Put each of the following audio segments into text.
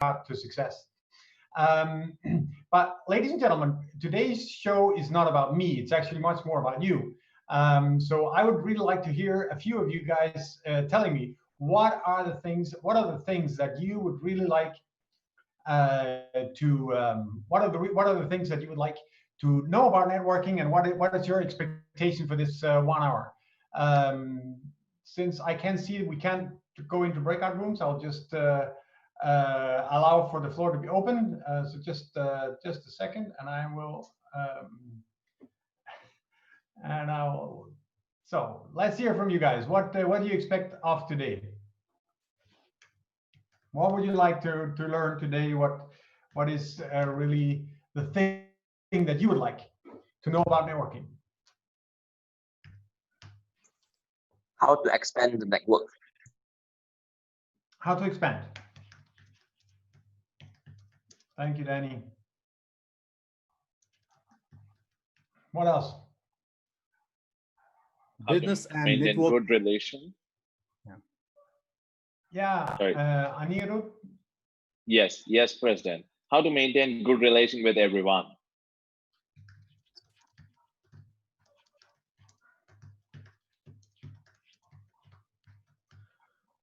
path to success. Um, but ladies and gentlemen, today's show is not about me. It's actually much more about you. So I would really like to hear a few of you guys telling me what are the things that you would really like what are the things that you would like to know about networking, and what is your expectation for this 1 hour? Um, since I can see we can't go into breakout rooms, I'll just allow for the floor to be open. So just a second, and I will and I'll. So let's hear from you guys. What do you expect of today? What would you like to learn today? What is really the thing that you would like to know about networking? How to expand the network. How to expand. Thank you, Danny. What else? Business and network. Good relation. Yeah, Anirudh. Yes, President. How to maintain good relation with everyone.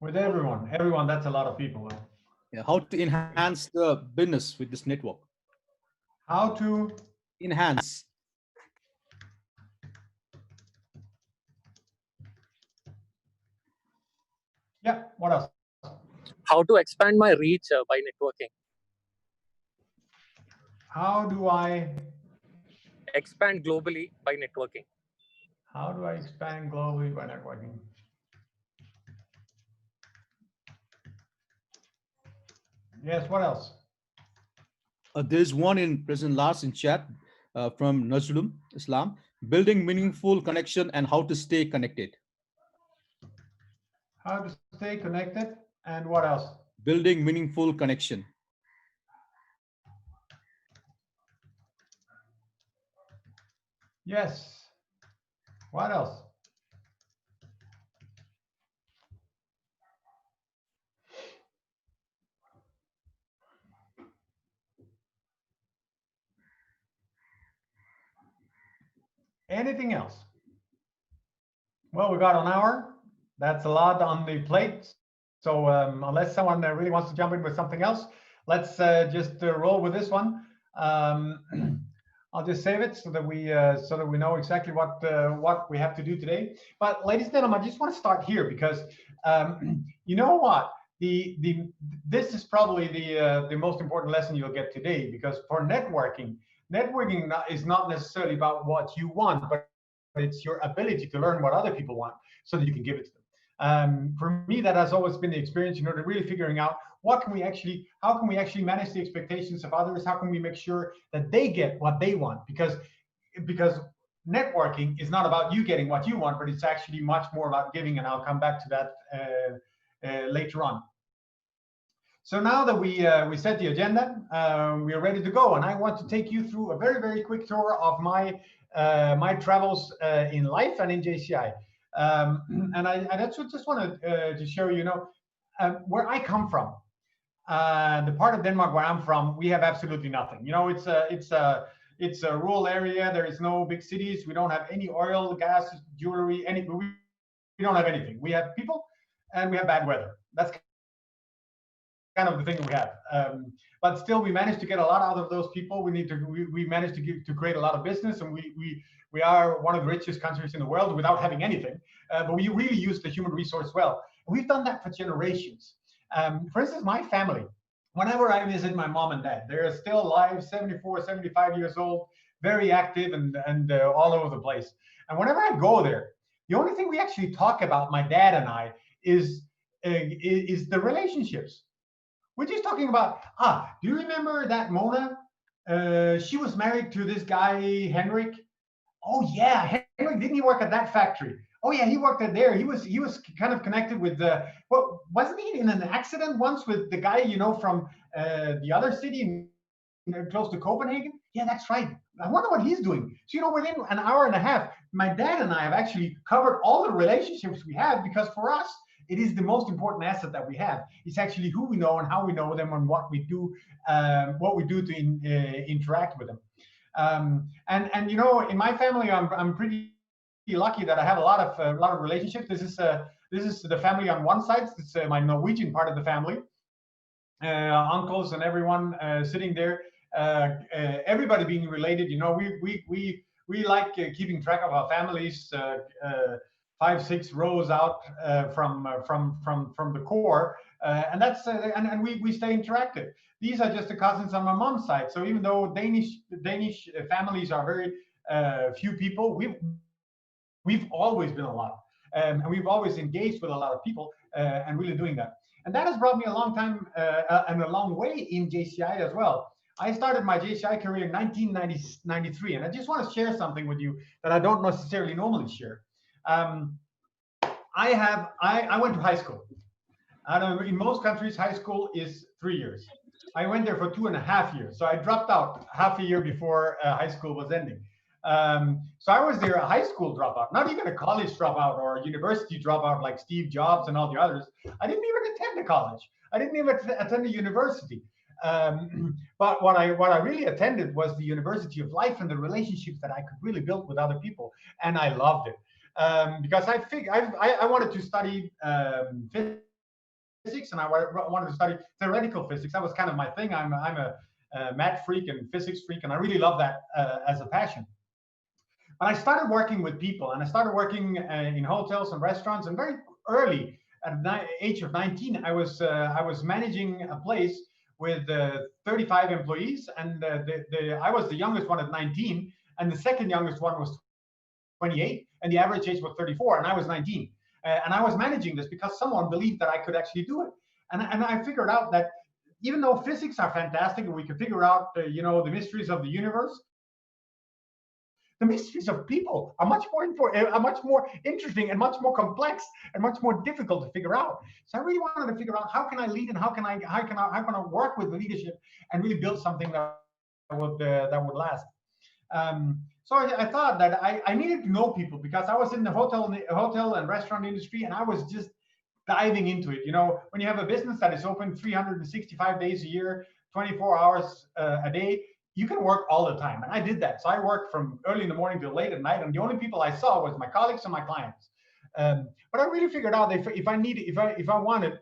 With everyone. That's a lot of people. Yeah, how to enhance the business with this network. How to enhance. Yeah, what else? How to expand my reach by networking. How do I expand globally by networking? How do I expand globally by networking? Yes, what else? There's one in President Lars in chat from Nazrul Islam. Building meaningful connection and how to stay connected. How to stay connected and what else? Building meaningful connection. Yes. What else? Anything else? Well, we got an hour. That's a lot on the plate. So unless someone really wants to jump in with something else, let's just roll with this one. I'll just save it so that we know exactly what we have to do today. But ladies and gentlemen, I just want to start here because you know what, this is probably the most important lesson you'll get today, because for networking is not necessarily about what you want, but it's your ability to learn what other people want so that you can give it to them. For me, that has always been the experience, to really figuring out how can we actually manage the expectations of others? How can we make sure that they get what they want? Because networking is not about you getting what you want, but it's actually much more about giving, and I'll come back to that later on. So now that we set the agenda, we are ready to go, and I want to take you through a very, very quick tour of my travels in life and in JCI. And I just want to show you, where I come from. The part of Denmark where I'm from, we have absolutely nothing. It's a rural area. There is no big cities. We don't have any oil, gas, jewelry, we don't have anything. We have people, and we have bad weather. That's kind of the thing we have. But still, we managed to get a lot out of those people. We managed to create a lot of business, and we are one of the richest countries in the world without having anything. But we really use the human resource well. And we've done that for generations. For instance, my family, whenever I visit my mom and dad, they're still alive, 74, 75 years old, very active and all over the place. And whenever I go there, the only thing we actually talk about, my dad and I, is the relationships. We're just talking about, do you remember that Mona? She was married to this guy, Henrik. Oh yeah, Henrik, didn't he work at that factory? Oh yeah, he worked at there. He was kind of connected with wasn't he in an accident once with the guy, from the other city close to Copenhagen? Yeah, that's right. I wonder what he's doing. So, within an hour and a half, my dad and I have actually covered all the relationships we have, because for us, it is the most important asset that we have. It's actually who we know and how we know them and what we do to interact with them. And you know, in my family, I'm pretty lucky that I have a lot of relationships. This is the family on one side. It's my Norwegian part of the family, uncles and everyone sitting there. Everybody being related. You know, we like keeping track of our families. 5-6 rows out from the core, and that's and we stay interactive. These are just the cousins on my mom's side. So even though Danish families are very few people, we've always been a lot, and we've always engaged with a lot of people, and really doing that. And that has brought me a long time and a long way in JCI as well. I started my JCI career in 1993, and I just want to share something with you that I don't necessarily normally share. I went to high school. In most countries, high school is 3 years. I went there for 2.5 years. So I dropped out half a year before high school was ending. So I was there a high school dropout, not even a college dropout or a university dropout like Steve Jobs and all the others. I didn't even attend a college. I didn't even attend a university. But what I really attended was the University of Life and the relationships that I could really build with other people, and I loved it. Because I wanted to study physics, and I wanted to study theoretical physics. That was kind of my thing. I'm a math freak and physics freak, and I really love that as a passion. But I started working with people, and I started working in hotels and restaurants. And very early, at the age of 19, I was managing a place with 35 employees, and I was the youngest one at 19, and the second youngest one was 28, and the average age was 34, and I was 19. And I was managing this because someone believed that I could actually do it. And I figured out that even though physics are fantastic and we can figure out, you know, the mysteries of the universe, the mysteries of people are much more interesting and much more complex and much more difficult to figure out. So I really wanted to figure out how can I lead and how can I work with leadership and really build something that would last. So I thought that I needed to know people because I was in the hotel and restaurant industry, and I was just diving into it. You know, when you have a business that is open 365 days a year, 24 hours a day, you can work all the time. And I did that. So I worked from early in the morning till late at night, and the only people I saw was my colleagues and my clients. But I really figured out that if I wanted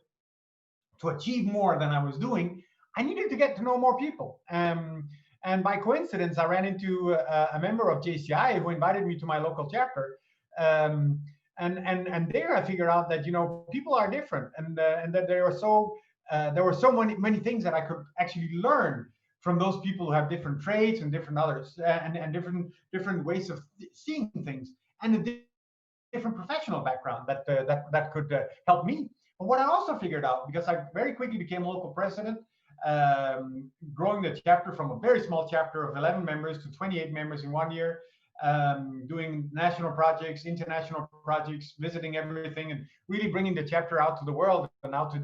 to achieve more than I was doing, I needed to get to know more people. And by coincidence, I ran into a member of JCI who invited me to my local chapter. And there I figured out that, you know, people are different, and that there were so many things that I could actually learn from those people who have different traits and different others and different ways of seeing things, and a different professional background that could help me. But what I also figured out, because I very quickly became local president, growing the chapter from a very small chapter of 11 members to 28 members in 1 year, doing national projects, international projects, visiting everything, and really bringing the chapter out to the world and out to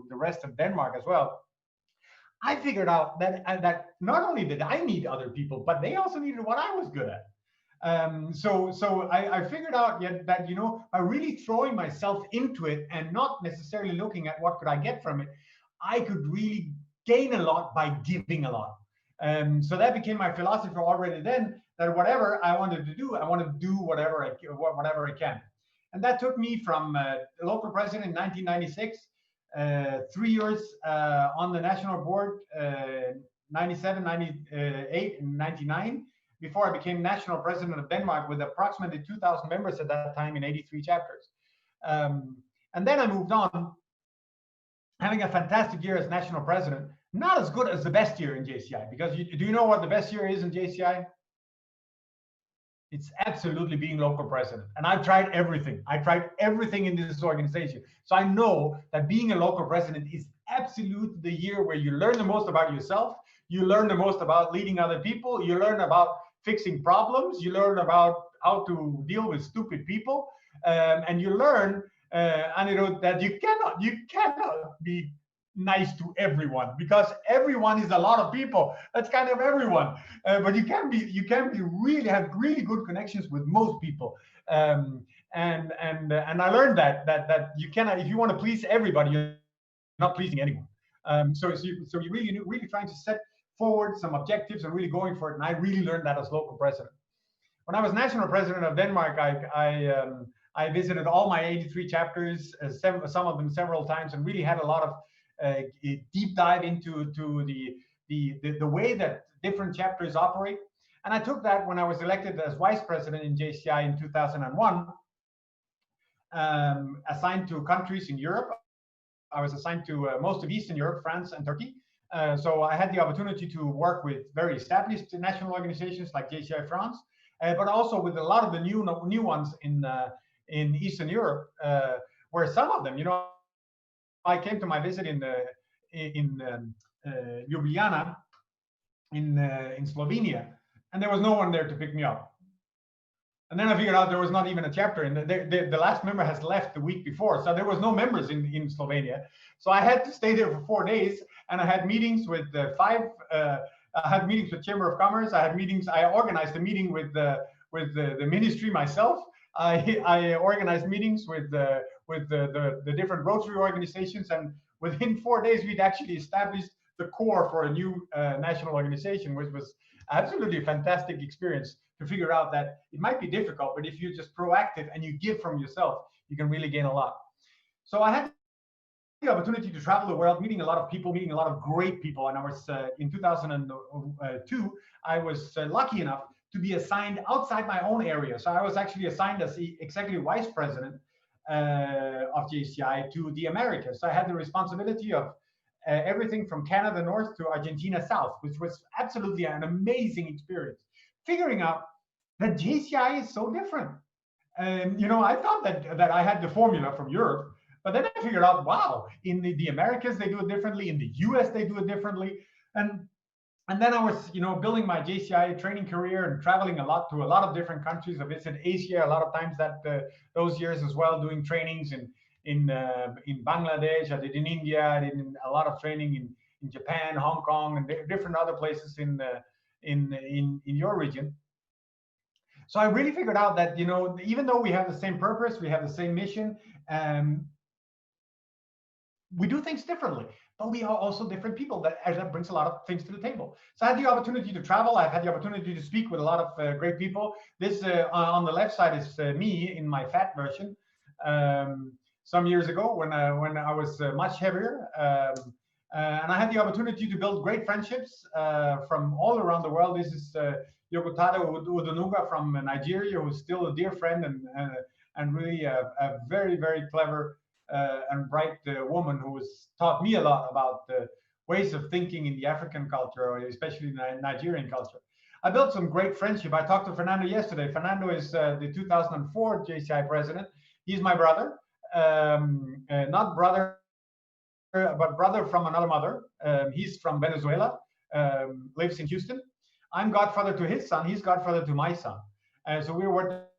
the rest of Denmark as well. I figured out that not only did I need other people, but they also needed what I was good at. So I figured out that, you know, by really throwing myself into it and not necessarily looking at what could I get from it, I could really gain a lot by giving a lot. So that became my philosophy already then, that whatever I wanted to do, I want to do whatever I can. And that took me from local president in 1996, 3 years on the national board, 97, 98, and 99, before I became national president of Denmark with approximately 2,000 members at that time in 83 chapters. And then I moved on, having a fantastic year as national president, not as good as the best year in JCI, because do you know what the best year is in JCI? It's absolutely being local president. And I've tried everything. I tried everything in this organization. So I know that being a local president is absolutely the year where you learn the most about yourself. You learn the most about leading other people. You learn about fixing problems. You learn about how to deal with stupid people. And you learn, that you cannot be nice to everyone, because everyone is a lot of people. That's kind of everyone. But you can have really good connections with most people. and I learned that you cannot, if you want to please everybody, you're not pleasing anyone. So you really trying to set forward some objectives and really going for it. And I really learned that as local president. When I was national president of Denmark, I visited all my 83 chapters, some of them several times, and really had a lot of deep dive into the way that different chapters operate. And I took that when I was elected as vice president in JCI in 2001, assigned to countries in Europe. I was assigned to most of Eastern Europe, France and Turkey. So I had the opportunity to work with very established national organizations like JCI France, but also with a lot of the new ones in Eastern Europe, where some of them, I came to my visit in Ljubljana in Slovenia, and there was no one there to pick me up. And then I figured out there was not even a chapter, and the last member has left the week before, so there was no members in Slovenia. So I had to stay there for 4 days, and I had meetings with I had meetings with Chamber of Commerce. I organized a meeting with the ministry myself. I organized meetings with the different Rotary organizations, and within 4 days we'd actually established the core for a new national organization, which was absolutely a fantastic experience to figure out that it might be difficult, but if you're just proactive and you give from yourself, you can really gain a lot. So I had the opportunity to travel the world, meeting a lot of people, meeting a lot of great people. And I was in 2002, I was lucky enough to be assigned outside my own area. So I was actually assigned as the executive vice president of JCI to the Americas. So I had the responsibility of everything from Canada North to Argentina South, which was absolutely an amazing experience. Figuring out that JCI is so different. I thought that I had the formula from Europe, but then I figured out, wow, in the Americas, they do it differently. In the US, they do it differently. And then I was, building my JCI training career and traveling a lot to a lot of different countries. I visited Asia a lot of times those years as well, doing trainings in Bangladesh. I did in India. I did a lot of training in Japan, Hong Kong, and different other places in your region. So I really figured out that, even though we have the same purpose, we have the same mission, we do things differently, but we are also different people. That brings a lot of things to the table. So I had the opportunity to travel. I've had the opportunity to speak with a lot of great people. This on the left side is me in my fat version. Some years ago when I was much heavier. And I had the opportunity to build great friendships from all around the world. This is Yokotaro Udonuga from Nigeria, who's still a dear friend and really a very, very clever and bright woman who has taught me a lot about the ways of thinking in the African culture, or especially the Nigerian culture. I built some great friendship. I talked to Fernando yesterday. Fernando is the 2004 JCI president. He's my brother, not brother, but brother from another mother. He's from Venezuela, lives in Houston. I'm godfather to his son. He's godfather to my son. So we're what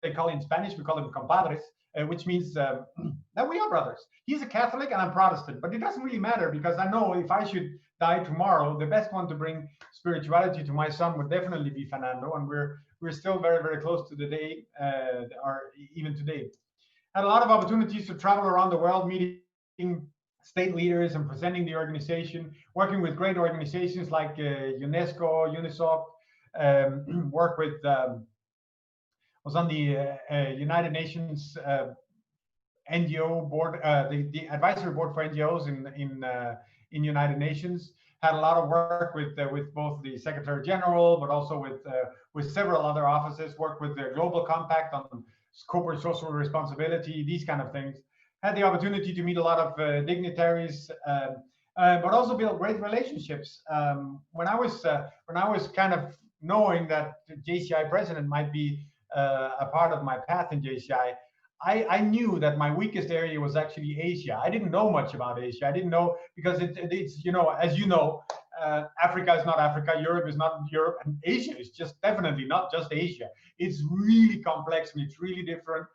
they call in Spanish, we call them compadres, which means that we are brothers. He's a Catholic and I'm Protestant, but it doesn't really matter because I know if I should die tomorrow, the best one to bring spirituality to my son would definitely be Fernando, and we're still very, very close to the day, or even today. Had a lot of opportunities to travel around the world, meeting state leaders and presenting the organization, working with great organizations like UNESCO, UNICEF, work with, was on the United Nations NGO board, the advisory board for NGOs in United Nations. Had a lot of work with both the Secretary General, but also with several other offices. Worked with the Global Compact on corporate social responsibility, these kind of things. Had the opportunity to meet a lot of dignitaries, but also build great relationships. When I was kind of knowing that the JCI president might be a part of my path in JCI, I knew that my weakest area was actually Asia. I didn't know much about Asia. I didn't know because it's as you know, Africa is not Africa, Europe is not Europe, and Asia is just definitely not just Asia. It's really complex and it's really different,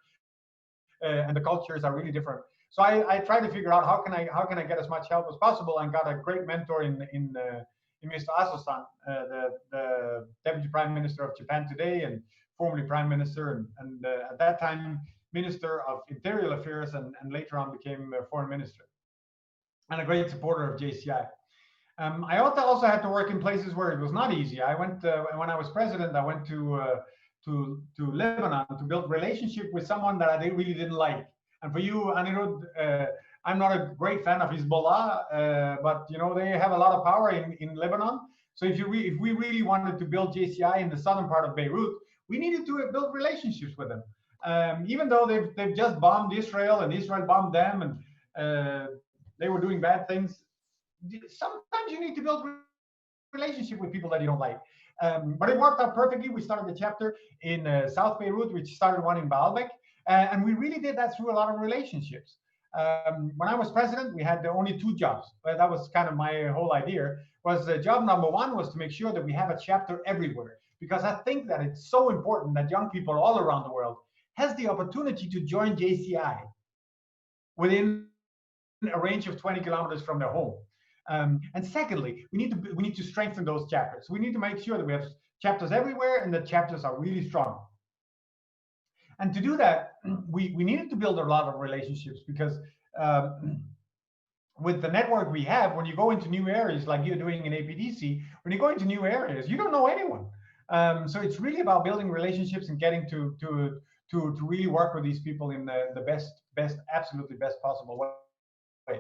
and the cultures are really different. So I tried to figure out how can I get as much help as possible, and got a great mentor in Mr. Aso-san, the Deputy Prime Minister of Japan today, and formerly Prime Minister, and at that time Minister of Interior Affairs, and later on became Foreign Minister, and a great supporter of JCI. I also had to work in places where it was not easy. I went when I was president. I went to Lebanon to build relationship with someone that I really didn't like. And for you, Anirudh, I'm not a great fan of Hezbollah, but you know they have a lot of power in Lebanon. So if we really wanted to build JCI in the southern part of Beirut, we needed to build relationships with them. Even though they've just bombed Israel and Israel bombed them, and they were doing bad things. Sometimes you need to build relationship with people that you don't like. But it worked out perfectly. We started the chapter in South Beirut, which started one in Baalbek, and we really did that through a lot of relationships. When I was president, we had only 2 jobs. But that was kind of my whole idea. Was job number 1 was to make sure that we have a chapter everywhere, because I think that it's so important that young people all around the world has the opportunity to join JCI within a range of 20 kilometers from their home. And secondly, we need to strengthen those chapters. We need to make sure that we have chapters everywhere and the chapters are really strong. And to do that, we needed to build a lot of relationships, because with the network we have, when you go into new areas like you're doing in APDC, when you go into new areas, you don't know anyone. So it's really about building relationships and getting to really work with these people in the absolutely best possible way.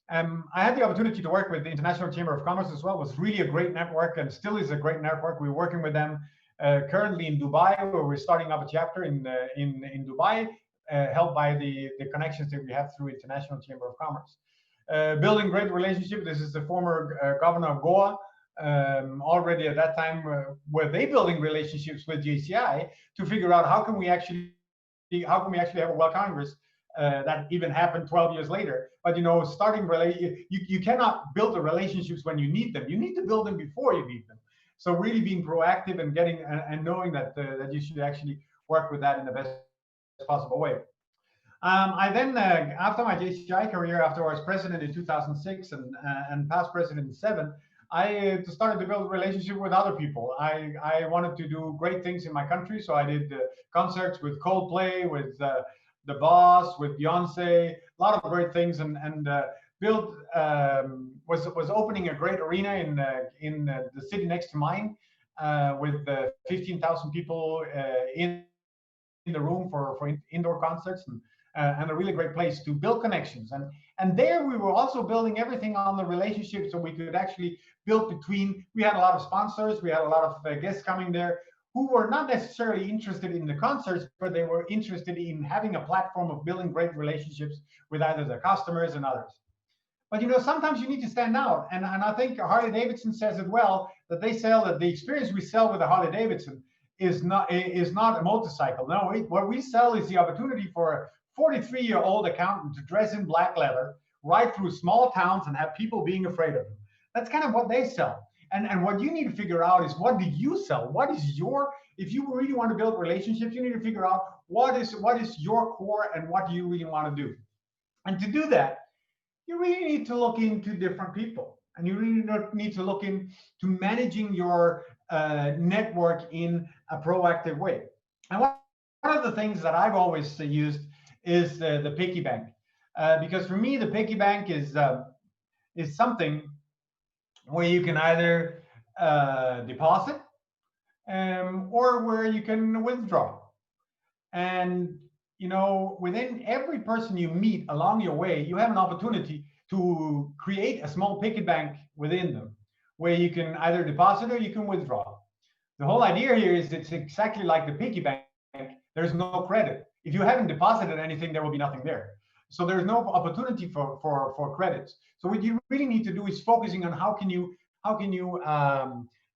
I had the opportunity to work with the International Chamber of Commerce as well. It was really a great network and still is a great network. We're working with them currently in Dubai, where we're starting up a chapter in Dubai, helped by the connections that we have through International Chamber of Commerce. Building great relationship. This is the former governor of Goa. Already at that time, were they building relationships with JCI to figure out how can we actually have a World Congress that even happened 12 years later. But you know, you cannot build the relationships when you need them. You need to build them before you need them. So really being proactive and getting and knowing that that you should actually work with that in the best possible way. I then, after my JCI career, after I was president in 2006 and past president in 2007, I started to build a relationship with other people. I wanted to do great things in my country, so I did concerts with Coldplay, with The Boss, with Beyonce, a lot of great things, and was opening a great arena in the city next to mine, with 15,000 people in the room for indoor concerts, and a really great place to build connections. And there we were also building everything on the relationship, so we could actually build between. We had a lot of sponsors, we had a lot of guests coming there who were not necessarily interested in the concerts, but they were interested in having a platform of building great relationships with either the customers and others. But you know, sometimes you need to stand out, and I think Harley Davidson says it well, that the experience we sell with the Harley Davidson is not a motorcycle. No, what we sell is the opportunity for a 43-year-old accountant to dress in black leather, ride through small towns, and have people being afraid of him. That's kind of what they sell. And what you need to figure out is, what do you sell? What is if you really want to build relationships, you need to figure out what is your core and what do you really want to do. And to do that, you really need to look into different people, and you really need to look into managing your network in a proactive way. And one of the things that I've always used is the piggy bank, because for me the piggy bank is something where you can either deposit or where you can withdraw. And you know, within every person you meet along your way, you have an opportunity to create a small piggy bank within them, where you can either deposit or you can withdraw. The whole idea here is it's exactly like the piggy bank. There's no credit. If you haven't deposited anything, there will be nothing there. So there's no opportunity for credits. So what you really need to do is focusing on how can you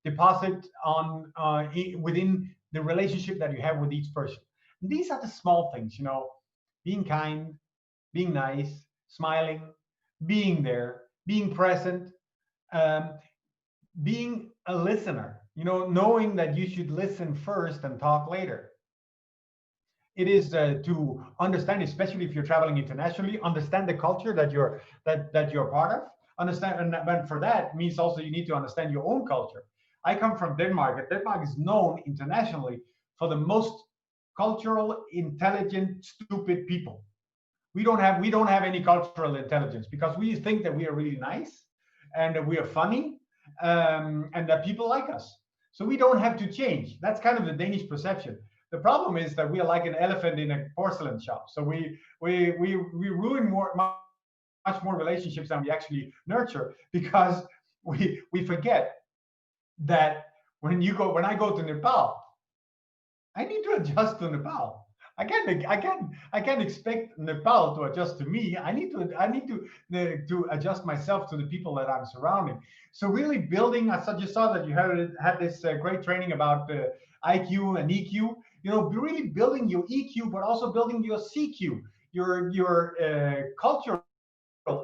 deposit on within the relationship that you have with each person. And these are the small things, you know, being kind, being nice, smiling, being there, being present, being a listener, you know, knowing that you should listen first and talk later. It is to understand, especially if you're traveling internationally, understand the culture that you're part of. Understand, and for that means also you need to understand your own culture. I come from Denmark, and Denmark is known internationally for the most cultural, intelligent, stupid people. We don't have any cultural intelligence because we think that we are really nice and that we are funny, and that people like us. So we don't have to change. That's kind of the Danish perception. The problem is that we are like an elephant in a porcelain shop. So we ruin much more relationships than we actually nurture, because we forget that when I go to Nepal, I need to adjust to Nepal. I can't expect Nepal to adjust to me. I need to adjust myself to the people that I'm surrounding. So really building, I just saw that you had this great training about IQ and EQ. You know, really building your EQ, but also building your CQ, your cultural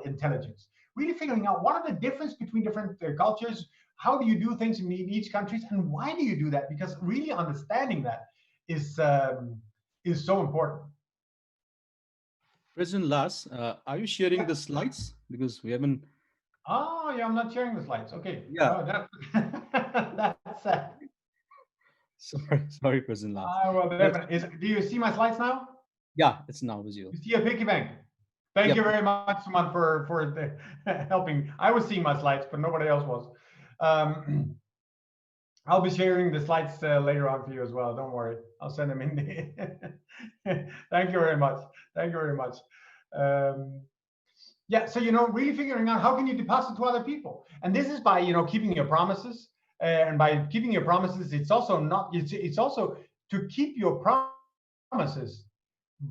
intelligence. Really figuring out what are the difference between different cultures. How do you do things in each country, and why do you do that? Because really understanding that is so important. President Lars, are you sharing the slides? Because we haven't. Oh, yeah, I'm not sharing the slides. Okay. Yeah. Oh, that's sad. Sorry, President Lars. Well, do you see my slides now? Yeah, it's now visible. You see a piggy bank. Thank you very much, Suman, for helping. I was seeing my slides, but nobody else was. I'll be sharing the slides later on for you as well. Don't worry. I'll send them in. Thank you very much. Thank you very much. Yeah, so, really figuring out how can you deposit to other people. And this is by, keeping your promises. And by keeping your promises, it's also to keep your promises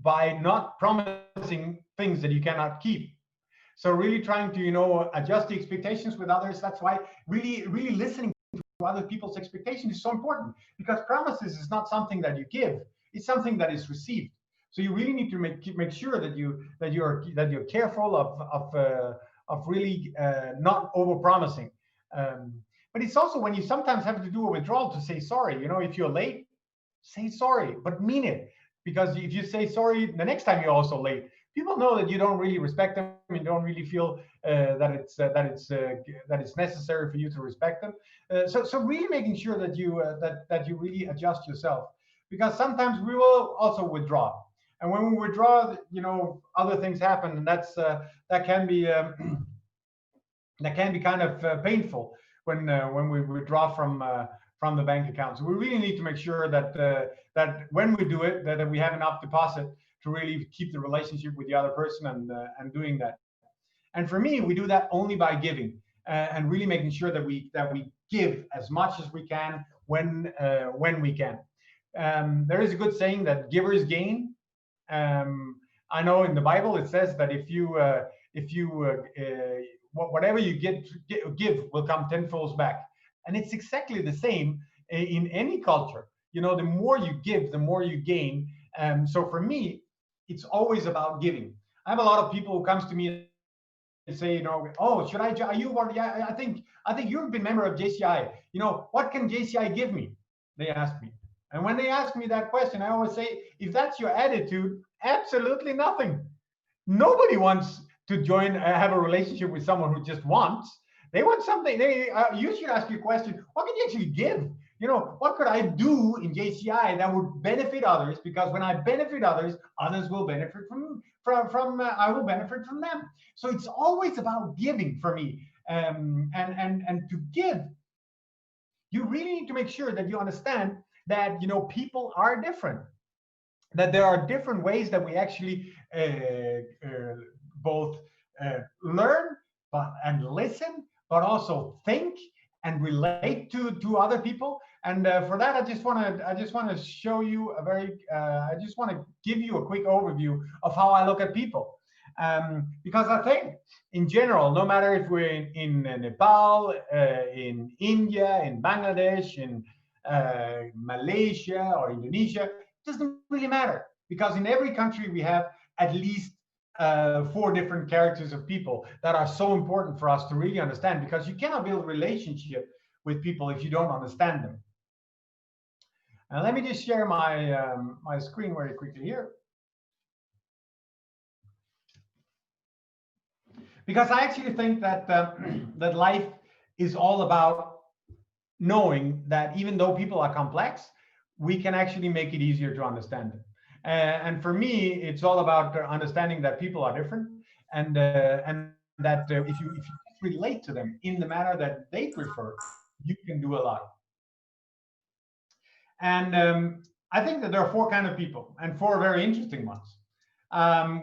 by not promising things that you cannot keep. So really trying to, adjust the expectations with others. That's why really listening to other people's expectations is so important, because promises is not something that you give; it's something that is received. So you really need to make sure that you're careful of really not over promising. But it's also when you sometimes have to do a withdrawal to say sorry. If you're late, say sorry, but mean it. Because if you say sorry the next time you're also late, people know that you don't really respect them and don't really feel that it's necessary for you to respect them. So really making sure that you that you really adjust yourself, because sometimes we will also withdraw, and when we withdraw, other things happen, and that can be kind of painful when we withdraw from the bank account. So we really need to make sure that that when we do it, that we have enough deposit to really keep the relationship with the other person and doing that. And for me, we do that only by giving and really making sure that we give as much as we can when we can. There is a good saying that givers gain. I know in the Bible it says that if you whatever you give will come tenfold back. And it's exactly the same in any culture. The more you give, the more you gain. So for me, it's always about giving. I have a lot of people who comes to me and say, oh, are you one? Yeah, I think you've been a member of JCI. What can JCI give me? They ask me. And when they ask me that question, I always say, if that's your attitude, absolutely nothing. Nobody wants to have a relationship with someone who just wants. They want something. You should ask your question, what can you actually give? What could I do in JCI that would benefit others? Because when I benefit others, others will benefit from I will benefit from them. So it's always about giving for me. And to give, you really need to make sure that you understand that people are different. That there are different ways that we actually both learn and listen, but also think and relate to other people. And for that, I just want to show you I just want to give you a quick overview of how I look at people. Because I think in general, no matter if we're in Nepal, in India, in Bangladesh, in Malaysia or Indonesia, it doesn't really matter, because in every country we have at least 4 different characters of people that are so important for us to really understand, because you cannot build a relationship with people if you don't understand them. And let me just share my my screen very quickly here, because I actually think that that life is all about knowing that even though people are complex, we can actually make it easier to understand them. And for me, it's all about understanding that people are different, and that if you relate to them in the manner that they prefer, you can do a lot. And I think that there are four kind of people, and four very interesting ones.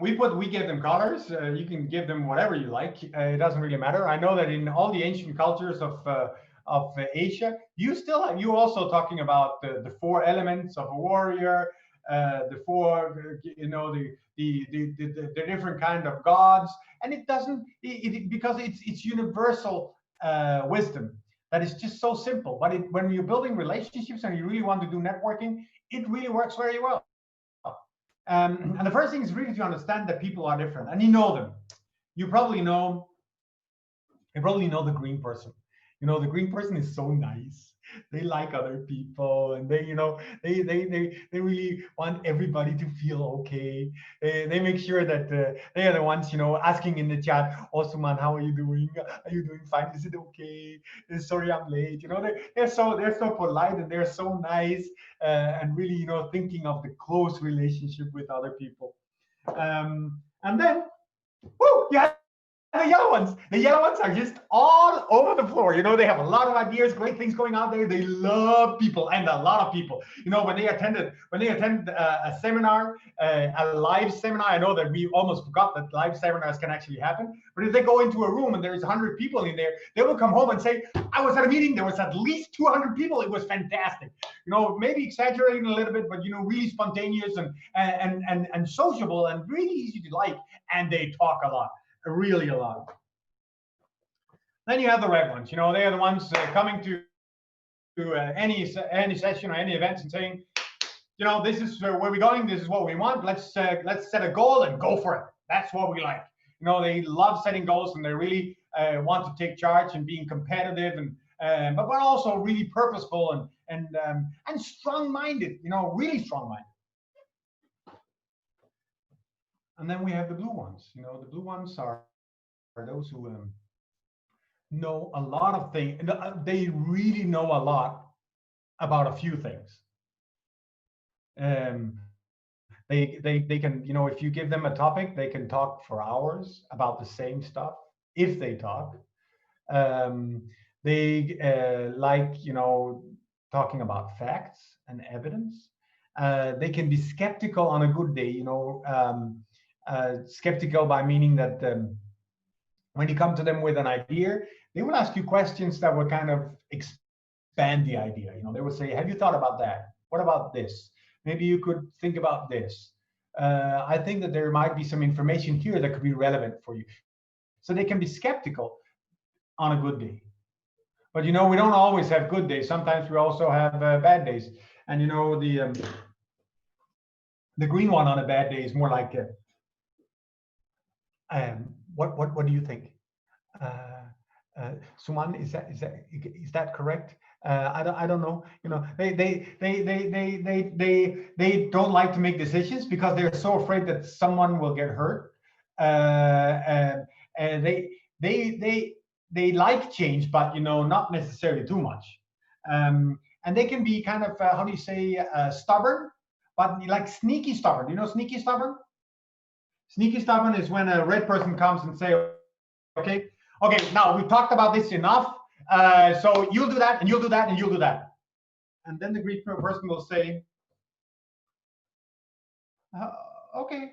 We give them colors. You can give them whatever you like. It doesn't really matter. I know that in all the ancient cultures of Asia, you also talking about the four elements of a warrior, the four, the different kind of gods, and it doesn't because it's universal wisdom that is just so simple. But when you're building relationships and you really want to do networking, it really works very well. And the first thing is really to understand that people are different, and you know them. You probably know the green person. The green person is so nice. They like other people, and they really want everybody to feel okay. They make sure that they are the ones, asking in the chat, "Oh, Suman, how are you doing? Are you doing fine? Is it okay? Sorry, I'm late." They're so polite, and they're so nice, and really, thinking of the close relationship with other people. And then, woo, yeah. The yellow ones. The yellow ones are just all over the floor. They have a lot of ideas, great things going on there. They love people, and a lot of people. When they attend a seminar, a live seminar. I know that we almost forgot that live seminars can actually happen. But if they go into a room and there's 100 people in there, they will come home and say, "I was at a meeting. There was at least 200 people. It was fantastic." Maybe exaggerating a little bit, but really spontaneous and sociable and really easy to like. And they talk a lot. Really a lot. Then you have the red ones. They are the ones coming to any session or any events and saying, this is where we're going. This is what we want. Let's set a goal and go for it. That's what we like. They love setting goals, and they really want to take charge and being competitive, and but also really purposeful and strong-minded. Really strong-minded. And then we have the blue ones. The blue ones are those who know a lot of things. They really know a lot about a few things. They can, if you give them a topic, they can talk for hours about the same stuff if they talk. They like, talking about facts and evidence. They can be skeptical on a good day. Skeptical by meaning that when you come to them with an idea, they will ask you questions that will kind of expand the idea. They will say, "Have you thought about that? What about this? Maybe you could think about this. I think that there might be some information here that could be relevant for you." So they can be skeptical on a good day. But we don't always have good days. Sometimes we also have bad days. And the green one on a bad day is more like what do you think? Suman, is that correct? I don't know. They don't like to make decisions because they're so afraid that someone will get hurt. And they like change, but not necessarily too much. And they can be kind of how do you say stubborn, but like sneaky stubborn. Sneaky stubborn. Sneaky stubborn is when a red person comes and say, okay, now we've talked about this enough. So you'll do that, and you'll do that, and you'll do that. And then the green person will say, okay.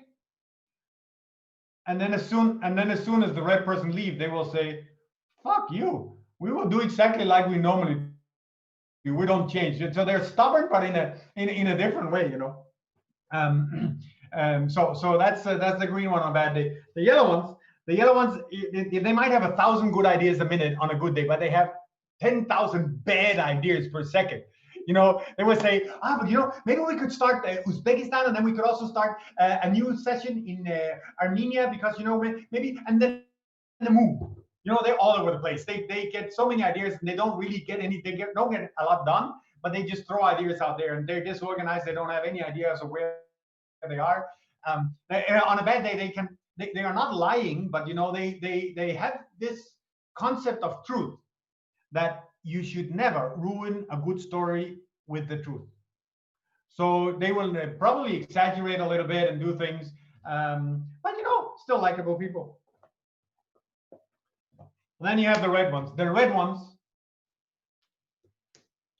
And then as soon as the red person leaves, they will say, "Fuck you. We will do exactly like we normally do. We don't change." So they're stubborn, but in a different way, So that's the green one on a bad day. The yellow ones, they might have 1,000 good ideas a minute on a good day, but they have 10,000 bad ideas per second. They would say, but maybe we could start Uzbekistan, and then we could also start a new session in Armenia because maybe, and then the move. They're all over the place. They get so many ideas, and they don't really get any. Don't get a lot done, but they just throw ideas out there, and they're disorganized. They don't have any ideas of where they are. On a bad day, they are not lying, but they have this concept of truth that you should never ruin a good story with the truth. So they will probably exaggerate a little bit and do things, but you know, still likable people. And then you have the red ones. The red ones,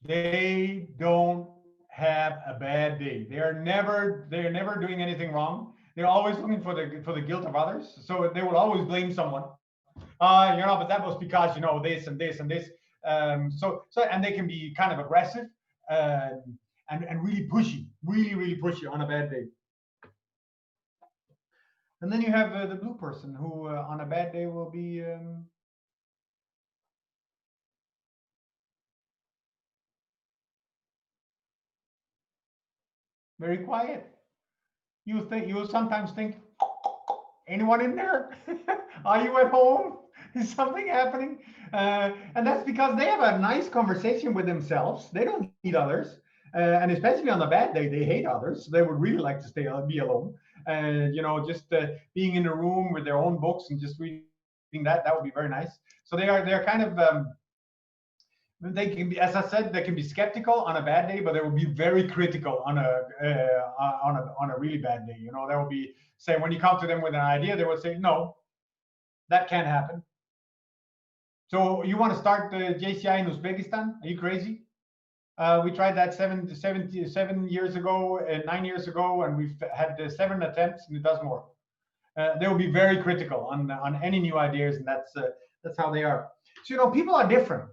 they don't have a bad day. They're never doing anything wrong. They're always looking for the guilt of others. So they will always blame someone. You know, but that was because, you know, this and this and this. So and they can be kind of aggressive and really pushy, really pushy on a bad day. And then you have the blue person who on a bad day will be very quiet. You sometimes think, anyone in there? Are you at home? Is something happening? And that's because they have a nice conversation with themselves. They don't need others. And especially on a bad day, they hate others. So they would really like to be alone. You know, just being in a room with their own books and just reading that would be very nice. So they're kind of they can be, as I said, they can be skeptical on a bad day, but they will be very critical on a really bad day. You know, there will be, say, when you come to them with an idea, they will say, no, that can't happen. So you want to start the JCI in Uzbekistan? Are you crazy? We tried that 7 years ago, 9 years ago, and we've had 7 attempts, and it doesn't work. They will be very critical on any new ideas, and that's how they are. So, you know, people are different.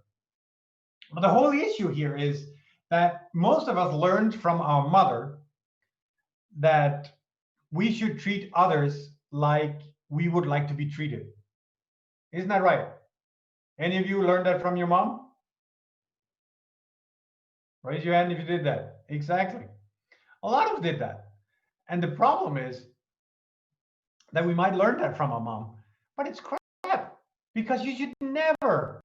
But the whole issue here is that most of us learned from our mother that we should treat others like we would like to be treated. Isn't that right? Any of you learned that from your mom? Raise your hand if you did that. Exactly. A lot of us did that. And the problem is that we might learn that from our mom, but it's crap, because you should never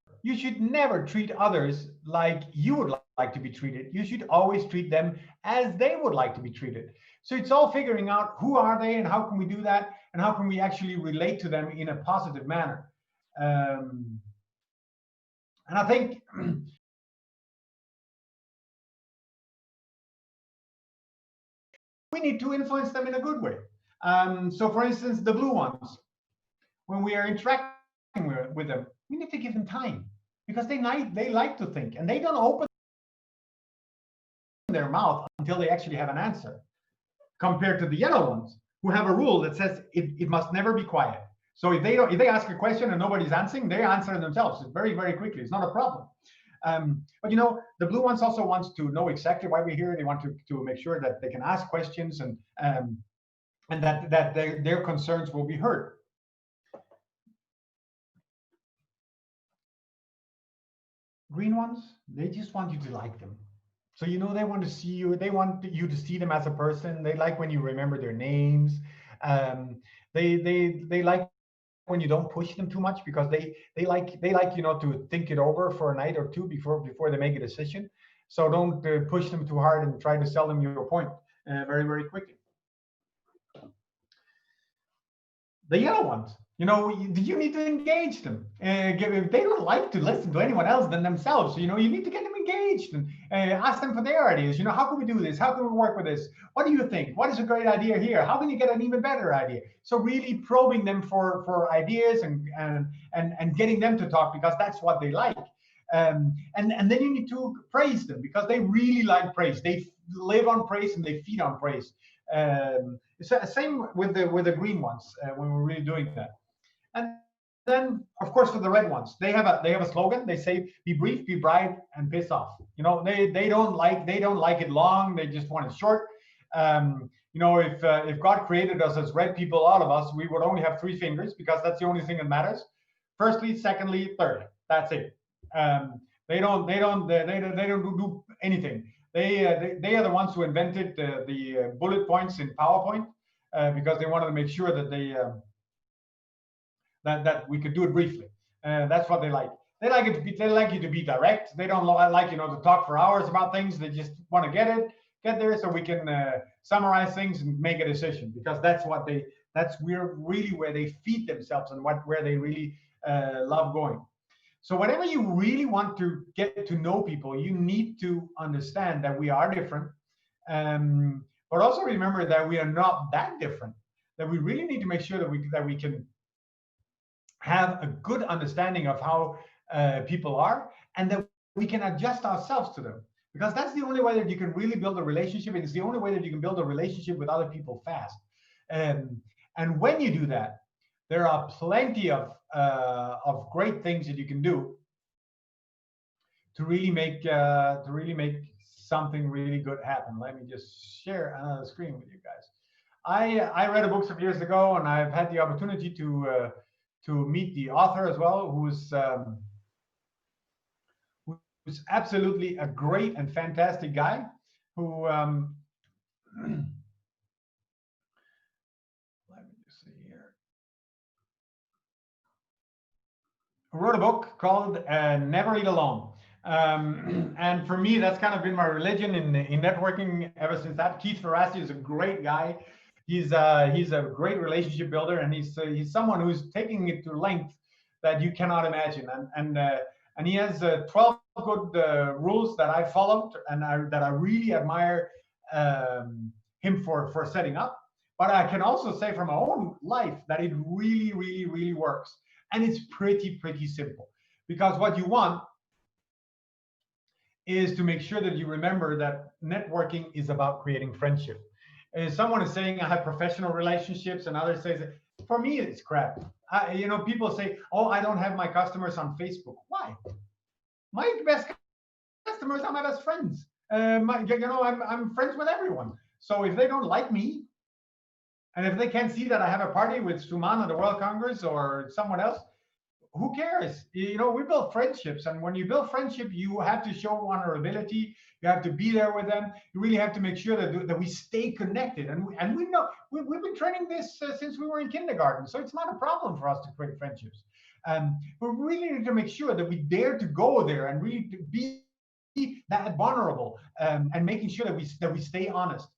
treat others like you would like to be treated. You should always treat them as they would like to be treated. So it's all figuring out who are they and how can we do that and how can we actually relate to them in a positive manner. And I think we need to influence them in a good way. So for instance, the blue ones, when we are interacting with them, we need to give them time, because they like to think, and they don't open their mouth until they actually have an answer, compared to the yellow ones who have a rule that says it must never be quiet. So if they ask a question and nobody's answering, they answer themselves very quickly. It's not a problem. But you know, the blue ones also wants to know exactly why we're here. They want to make sure that they can ask questions and that their concerns will be heard. Green ones, they just want you to like them. So, you know, they want to see you. They want you to see them as a person. They like when you remember their names. They like when you don't push them too much, because they like you know, to think it over for a night or two before they make a decision. So don't push them too hard and try to sell them your point very quickly. The yellow ones, you know, you need to engage them. They don't like to listen to anyone else than themselves. So, you know, you need to get them engaged and ask them for their ideas. You know, how can we do this? How can we work with this? What do you think? What is a great idea here? How can you get an even better idea? So really probing them for ideas and getting them to talk, because that's what they like. And then you need to praise them, because they really like praise. They live on praise and they feed on praise. Same with the green ones when we're really doing that. And then, of course, for the red ones, they have a slogan. They say, "Be brief, be bright, and piss off." You know, they don't like it long. They just want it short. You know, if God created us as red people, all of us, we would only have 3 fingers, because that's the only thing that matters. Firstly, secondly, thirdly. That's it. They don't do anything. They are the ones who invented the bullet points in PowerPoint, because they wanted to make sure that that we could do it briefly. That's what they like. They like you to be direct. They don't like, you know, to talk for hours about things. They just want to get there so we can summarize things and make a decision, because that's really where they feed themselves and where they really love going. So whenever you really want to get to know people, you need to understand that we are different. But also remember that we are not that different, that we really need to make sure that we can have a good understanding of how people are, and that we can adjust ourselves to them, because that's the only way that you can really build a relationship. It's the only way that you can build a relationship with other people fast. And when you do that, there are plenty of great things that you can do to really make something really good happen. Let me just share another screen with you guys. I read a book some years ago, and I've had the opportunity to meet the author as well, who's absolutely a great and fantastic guy who let me just see here, who wrote a book called Never Eat Alone. And for me, that's kind of been my religion in networking ever since that. Keith Ferrazzi is a great guy. He's a great relationship builder, and he's someone who's taking it to length that you cannot imagine. And he has 12 good rules that I followed, and that I really admire him for setting up. But I can also say from my own life that it really, really, really works. And it's pretty simple, because what you want is to make sure that you remember that networking is about creating friendship. Someone is saying I have professional relationships, and others say, for me, it's crap. People say, oh, I don't have my customers on Facebook. Why? My best customers are my best friends. I'm friends with everyone. So if they don't like me, and if they can't see that I have a party with Suman at the World Congress or someone else, who cares? We build friendships, and when you build friendship, you have to show vulnerability. You have to be there with them. You really have to make sure that we stay connected. And we know we've been training this since we were in kindergarten, so it's not a problem for us to create friendships. But we really need to make sure that we dare to go there and really to be that vulnerable, and making sure that we stay honest.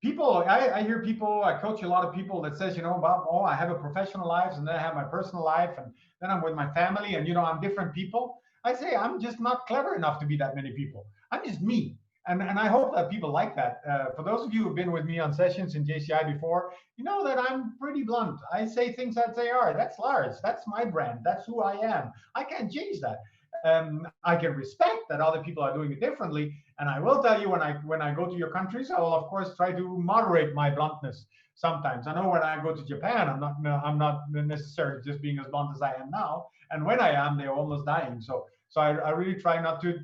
People, I hear people, I coach a lot of people that says, Bob, oh, I have a professional life, and then I have my personal life, and then I'm with my family, and I'm different people. I say I'm just not clever enough to be that many people. I'm just me. And I hope that people like that. For those of you who've been with me on sessions in JCI before, you know that I'm pretty blunt. I say things as they are. That's Lars. That's my brand. That's who I am. I can't change that. I can respect that other people are doing it differently, and I will tell you when I go to your countries, I will of course try to moderate my bluntness. Sometimes I know when I go to Japan, I'm not necessarily just being as blunt as I am now, and when I am, they're almost dying. So I really try not to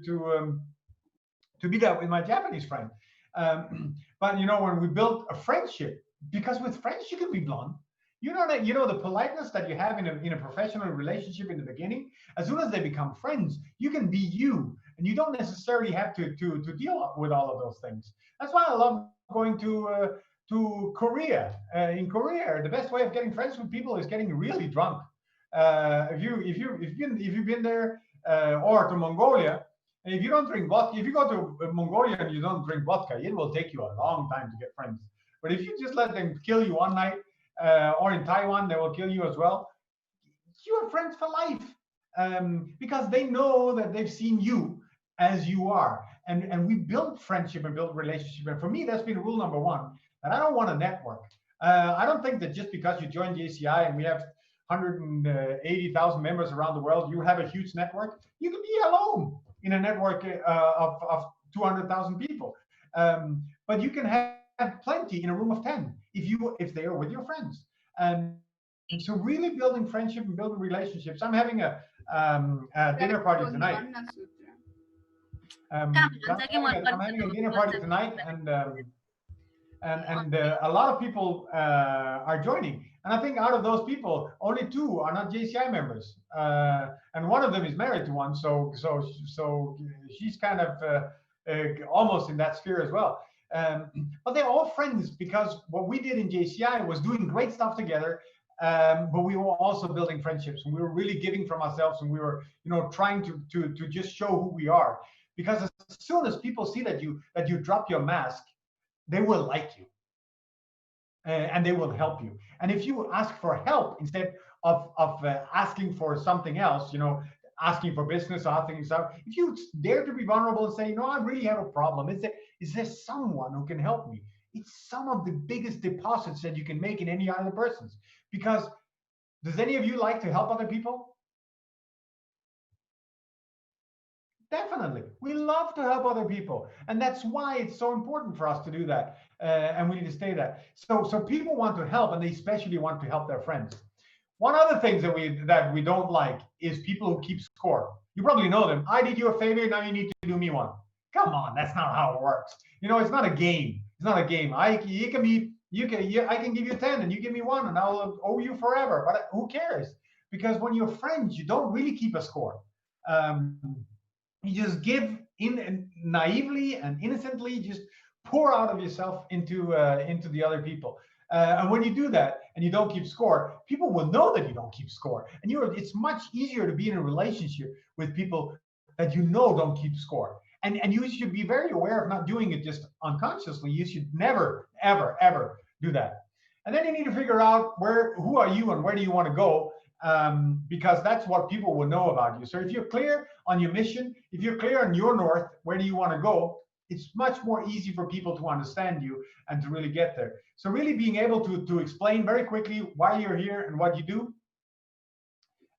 be that with my Japanese friend. But when we build a friendship, because with friends you can be blunt. The politeness that you have in a professional relationship in the beginning, as soon as they become friends, you can be you, and you don't necessarily have to deal with all of those things. That's why I love going to Korea. In Korea, the best way of getting friends with people is getting really drunk. If you've been there, or to Mongolia, if you don't drink vodka, if you go to Mongolia and you don't drink vodka, it will take you a long time to get friends. But if you just let them kill you one night, or in Taiwan, they will kill you as well, you are friends for life, because they know that they've seen you as you are. And we build friendship and build relationship. And for me, that's been rule number one, that I don't want to network. I don't think that just because you join JCI and we have 180,000 members around the world, you have a huge network. You can be alone in a network of 200,000 people. But you can have plenty in a room of 10 if they are with your friends. And so really building friendship and building relationships. I'm having a dinner party tonight. I'm having a dinner party tonight, and a lot of people are joining. And I think out of those people, only 2 are not JCI members, and one of them is married to one. So she's kind of almost in that sphere as well. But they're all friends, because what we did in JCI was doing great stuff together, but we were also building friendships, and we were really giving from ourselves, and we were trying to just show who we are. Because as soon as people see that you drop your mask, they will like you, and they will help you. And if you ask for help instead of asking for something else, asking for business, asking stuff, if you dare to be vulnerable and say, I really have a problem. Is there someone who can help me? It's some of the biggest deposits that you can make in any other person's. Because does any of you like to help other people? Definitely. We love to help other people. And that's why it's so important for us to do that. And we need to stay that. So people want to help, and they especially want to help their friends. One other thing that we don't like is people who keep score. You probably know them. I did you a favor, now you need to do me one. Come on, that's not how it works. It's not a game. It's not a game. I can give you 10 and you give me 1 and I'll owe you forever. But who cares? Because when you're friends, you don't really keep a score. You just give in naively and innocently, just pour out of yourself into the other people. And when you do that and you don't keep score, people will know that you don't keep score. And it's much easier to be in a relationship with people that don't keep score. And you should be very aware of not doing it just unconsciously. You should never, ever, ever do that. And then you need to figure out who are you and where do you want to go, because that's what people will know about you. So if you're clear on your mission, if you're clear on your north, where do you want to go, it's much more easy for people to understand you and to really get there. So really being able to explain very quickly why you're here and what you do,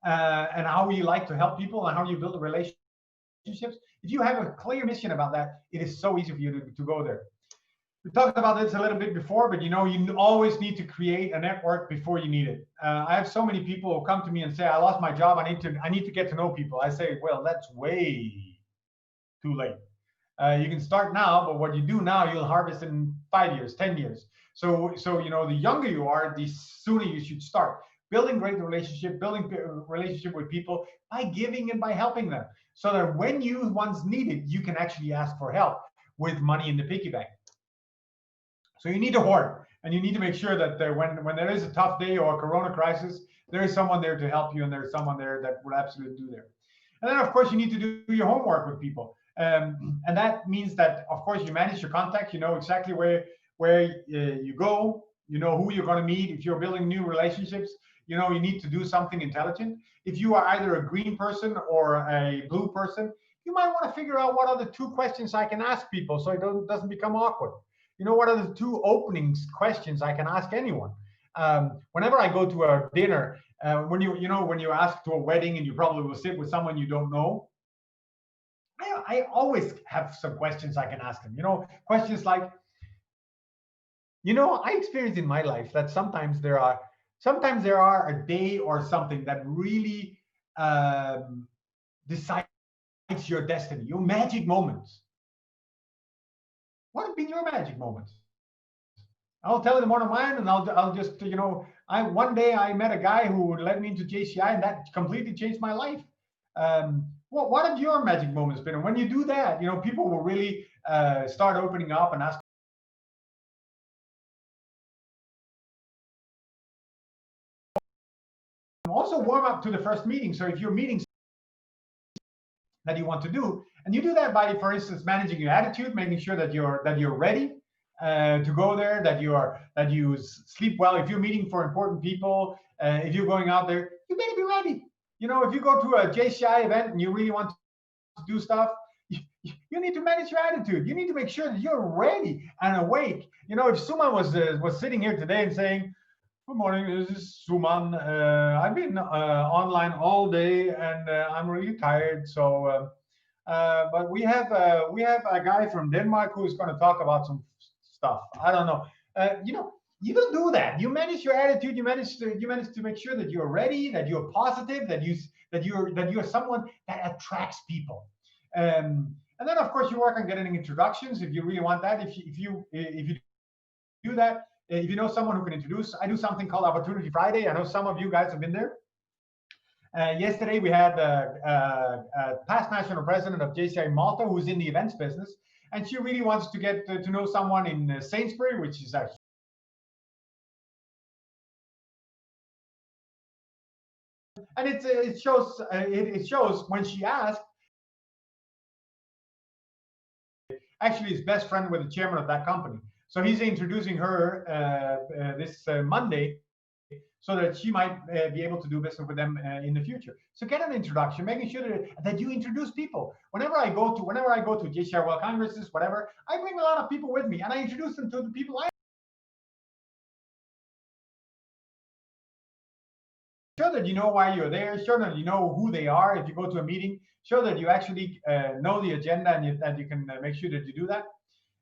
and how you like to help people and how you build relationships. If you have a clear mission about that, it is so easy for you to go there. We talked about this a little bit before, but you always need to create a network before you need it. I have so many people who come to me and say, I lost my job, I need to get to know people. I say, well, that's way too late. You can start now, but what you do now, you'll harvest in 5 years, 10 years. So the younger you are, the sooner you should start building great relationship with people by giving and by helping them, so that when you once need it, you can actually ask for help with money in the piggy bank. So you need to hoard, and you need to make sure that when there is a tough day or a corona crisis, there is someone there to help you, and there's someone there that will absolutely do there. And then, of course, you need to do your homework with people. And that means that, of course, you manage your contacts. You know exactly where you go. You know who you're going to meet. If you're building new relationships, you need to do something intelligent. If you are either a green person or a blue person, you might want to figure out what are the 2 questions I can ask people so it doesn't become awkward. What are the 2 openings questions I can ask anyone? Whenever I go to a dinner, when you ask to a wedding and you probably will sit with someone you don't know, I always have some questions I can ask them. Questions like, I experienced in my life that sometimes there are a day or something that really decides your destiny, your magic moments. What have been your magic moments? I'll tell them one of mine, and I'll just one day I met a guy who led me into JCI, and that completely changed my life. What have your magic moments been? And when you do that, people will really start opening up and ask. Also warm up to the first meeting. So if you're meeting that you want to do, and you do that by, for instance, managing your attitude, making sure that you're ready to go there, that you sleep well. If you're meeting for important people, if you're going out there, you better be ready. If you go to a JCI event and you really want to do stuff, you need to manage your attitude. You need to make sure that you're ready and awake. If Suman was sitting here today and saying, "Good morning, this is Suman. I've been online all day and I'm really tired. So, but we have a guy from Denmark who is going to talk about some stuff. I don't know. You don't do that. You manage your attitude. You manage to make sure that you're ready, that you're positive, that you're someone that attracts people. And then, of course, you work on getting introductions if you really want that. If you do that. If you know someone who can introduce, I do something called Opportunity Friday. I know some of you guys have been there. Yesterday, we had a past national president of JCI Malta, who's in the events business, and she really wants to get to know someone in Sainsbury, which is actually and it shows when she asked, actually his best friend with the chairman of that company. So he's introducing her this Monday so that she might be able to do business with them in the future. So get an introduction, making sure that you introduce people. Whenever I go to JCR World Congresses, whatever, I bring a lot of people with me and I introduce them to the people I show that you know why you're there, show that you know who they are. If you go to a meeting, show that you actually know the agenda and that you can make sure that you do that.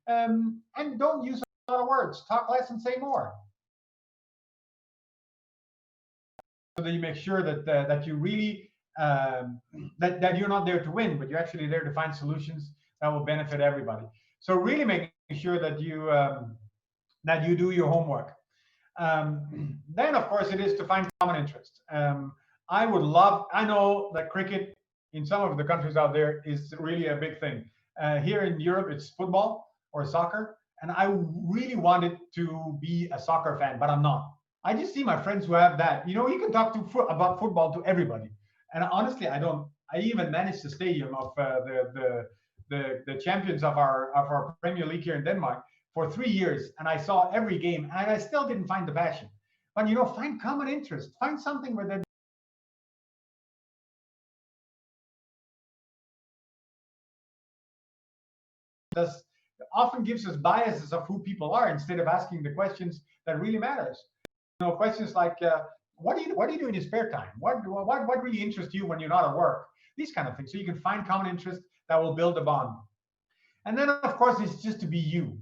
And don't use a lot of words. Talk less and say more. So that you make sure that you really that you're not there to win, but you're actually there to find solutions that will benefit everybody. So really making sure that you do your homework. Then, of course, it is to find common interest. I know that cricket in some of the countries out there is really a big thing. Here in Europe, it's football or soccer. And I really wanted to be a soccer fan, but I'm not. I just see my friends who have that. You can talk about football to everybody. And honestly, I don't. I even managed the stadium of the champions of our Premier League here in Denmark for 3 years, and I saw every game, and I still didn't find the passion. But find common interest, find something where that does often gives us biases of who people are instead of asking the questions that really matters. Questions like what do you do in your spare time? What really interests you when you're not at work? These kind of things, so you can find common interest that will build a bond. And then, of course, it's just to be you.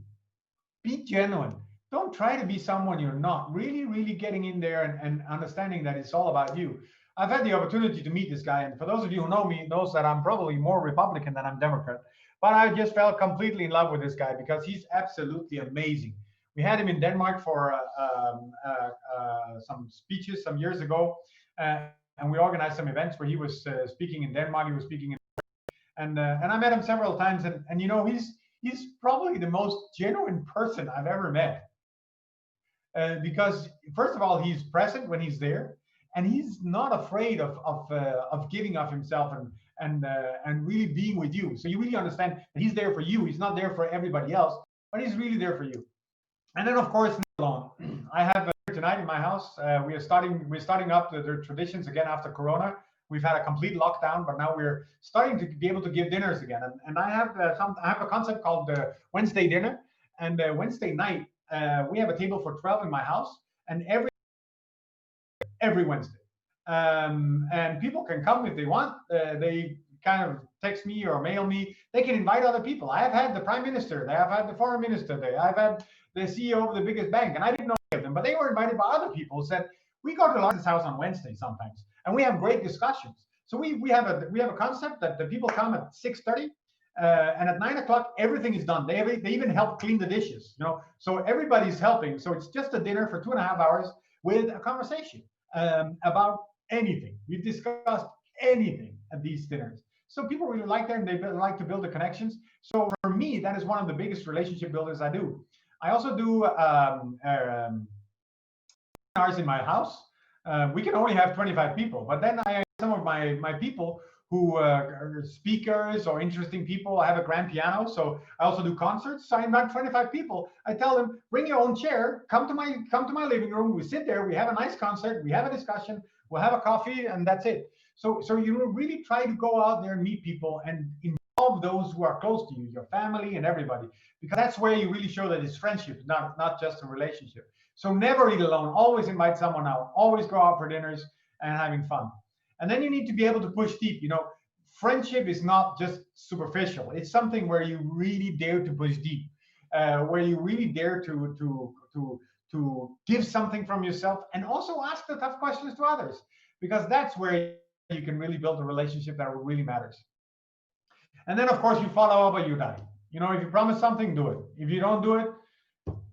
Be genuine. Don't try to be someone you're not. Really, really getting in there and understanding that it's all about you. I've had the opportunity to meet this guy, and for those of you who know me, knows that I'm probably more Republican than I'm Democrat. But I just fell completely in love with this guy because he's absolutely amazing. We had him in Denmark for some speeches some years ago, and we organized some events where he was speaking in Denmark. He was speaking in, and I met him several times, and he's probably the most genuine person I've ever met. Because first of all, he's present when he's there, and he's not afraid of giving of himself and really being with you. So you really understand that he's there for you. He's not there for everybody else, but he's really there for you. And then, of course, alone. I have tonight in my house. We're starting up the traditions again after Corona. We've had a complete lockdown, but now we're starting to be able to give dinners again. And I have a concept called Wednesday dinner. And Wednesday night, we have a table for 12 in my house, and every Wednesday. And people can come if they want. They kind of text me or mail me. They can invite other people. I have had the prime minister. I have had the foreign minister there. I've had the CEO of the biggest bank, and I didn't know any of them, but they were invited by other people who said, we go to Lars's house on Wednesday sometimes, and we have great discussions. So we have a concept that the people come at 6:30, and at 9 o'clock everything is done. They even help clean the dishes, So everybody's helping. So it's just a dinner for 2.5 hours with a conversation about anything. We've discussed anything at these dinners. So people really like that, and they like to build the connections. So for me, that is one of the biggest relationship builders I do. I also do seminars in my house. We can only have 25 people, but then I have some of my people who are speakers or interesting people. I have a grand piano, so I also do concerts. So I invite 25 people. I tell them, bring your own chair, come to my living room. We sit there, we have a nice concert, we have a discussion, we'll have a coffee, and that's it. So you really try to go out there and meet people and involve those who are close to you, your family and everybody, because that's where you really show that it's friendship, not just a relationship. So never eat alone. Always invite someone out. Always go out for dinners and having fun. And then you need to be able to push deep. Friendship is not just superficial. It's something where you really dare to push deep, where you really dare to give something from yourself and also ask the tough questions to others, because that's where you can really build a relationship that really matters. And then, of course, you follow up or you die. If you promise something, do it. If you don't do it,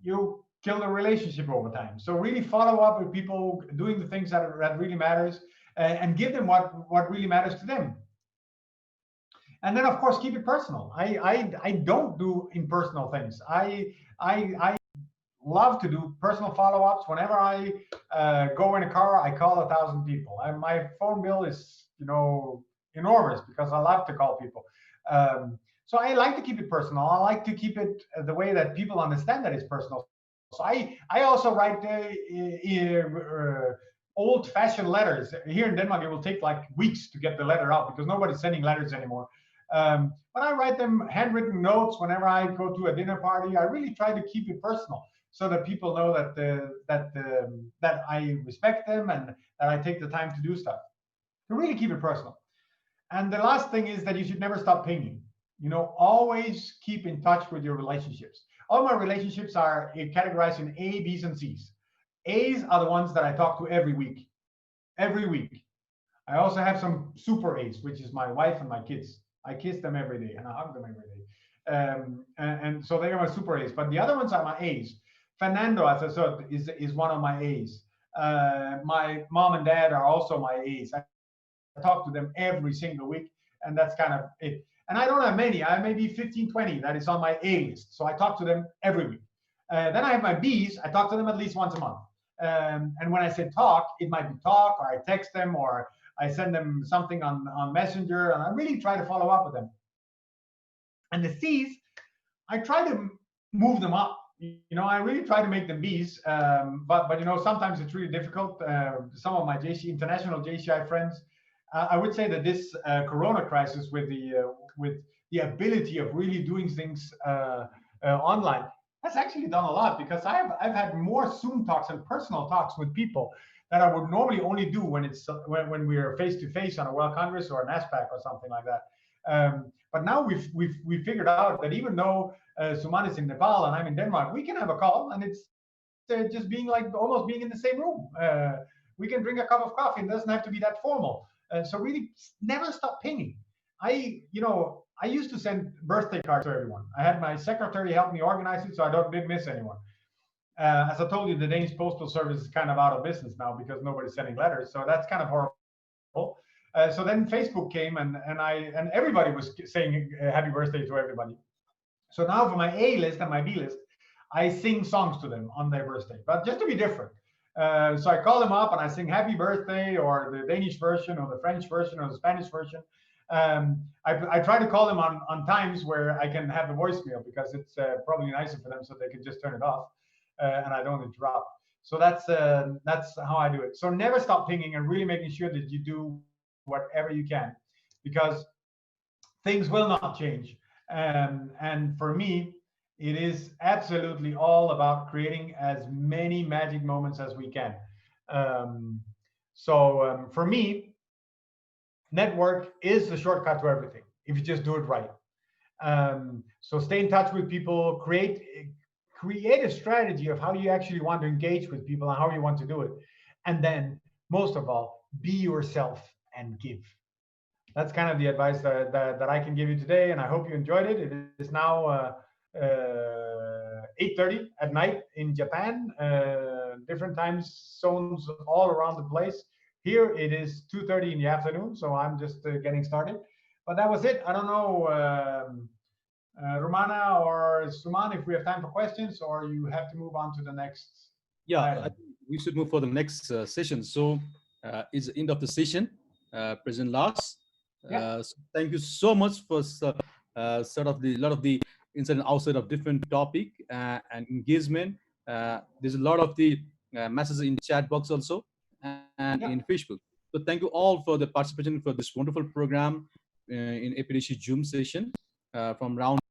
you kill the relationship over time. So really follow up with people doing the things that really matters, and give them what really matters to them. And then, of course, keep it personal. I don't do impersonal things. I love to do personal follow-ups. Whenever I go in a car, I call 1,000 people. And my phone bill is, enormous because I love to call people. So I like to keep it personal. I like to keep it the way that people understand that it's personal. So I also write old-fashioned letters. Here in Denmark, it will take like weeks to get the letter out because nobody's sending letters anymore. But I write them handwritten notes whenever I go to a dinner party. I really try to keep it personal so that people know that I respect them and that I take the time to do stuff. To really keep it personal. And the last thing is that you should never stop pinging. You know, always keep in touch with your relationships. All my relationships are categorized in A, B's, and C's. A's are the ones that I talk to every week. Every week. I also have some super A's, which is my wife and my kids. I kiss them every day and I hug them every day. And so they are my super A's. But the other ones are my A's. Fernando, as I said, is one of my A's. My mom and dad are also my A's. I talk to them every single week, and that's kind of it. And I don't have many. I have maybe 15, 20 that is on my A list. So I talk to them every week. Then I have my B's. I talk to them at least once a month. And when I say talk, it might be talk, or I text them, or I send them something on Messenger, and I really try to follow up with them. And the C's, I try to move them up. You know, I really try to make them B's, but you know, sometimes it's really difficult. Some of my international JCI friends, I would say that this Corona crisis with the ability of really doing things online has actually done a lot, because I've had more Zoom talks and personal talks with people that I would normally only do when when we're face to face on a World Congress or an ASPAC or something like that. But now we've figured out that even though Suman is in Nepal and I'm in Denmark, we can have a call, and it's just being like almost being in the same room. We can drink a cup of coffee. It doesn't have to be that formal. So really, never stop pinging. I used to send birthday cards to everyone. I had my secretary help me organize it, so I didn't miss anyone. As I told you, the Danish Postal Service is kind of out of business now because nobody's sending letters. So that's kind of horrible. So then Facebook came, and everybody was saying happy birthday to everybody. So now for my A list and my B list, I sing songs to them on their birthday, but just to be different. So I call them up and I sing happy birthday, or the Danish version, or the French version, or the Spanish version. I try to call them on times where I can have a voicemail, because it's probably nicer for them, so they can just turn it off and I don't interrupt. So that's how I do it. So never stop pinging, and really making sure that you do whatever you can, because things will not change. And for me, it is absolutely all about creating as many magic moments as we can. For me, network is the shortcut to everything if you just do it right. So stay in touch with people, create a strategy of how you actually want to engage with people and how you want to do it. And then, most of all, be yourself and give. That's kind of the advice that I can give you today, and I hope you enjoyed it. It is now 8:30 at night in Japan, different time zones all around the place. Here it is 2:30 in the afternoon, so I'm just getting started. But that was it. I don't know, Romana or Suman, if we have time for questions, or you have to move on to the next. Yeah, I think we should move for the next session. So it's the end of the session, President Lars. Yeah. So thank you so much for sort of the lot of the inside and outside of different topic and engagement. There's a lot of the messages in the chat box also and in Facebook. So thank you all for the participation for this wonderful program in APDC Zoom session from round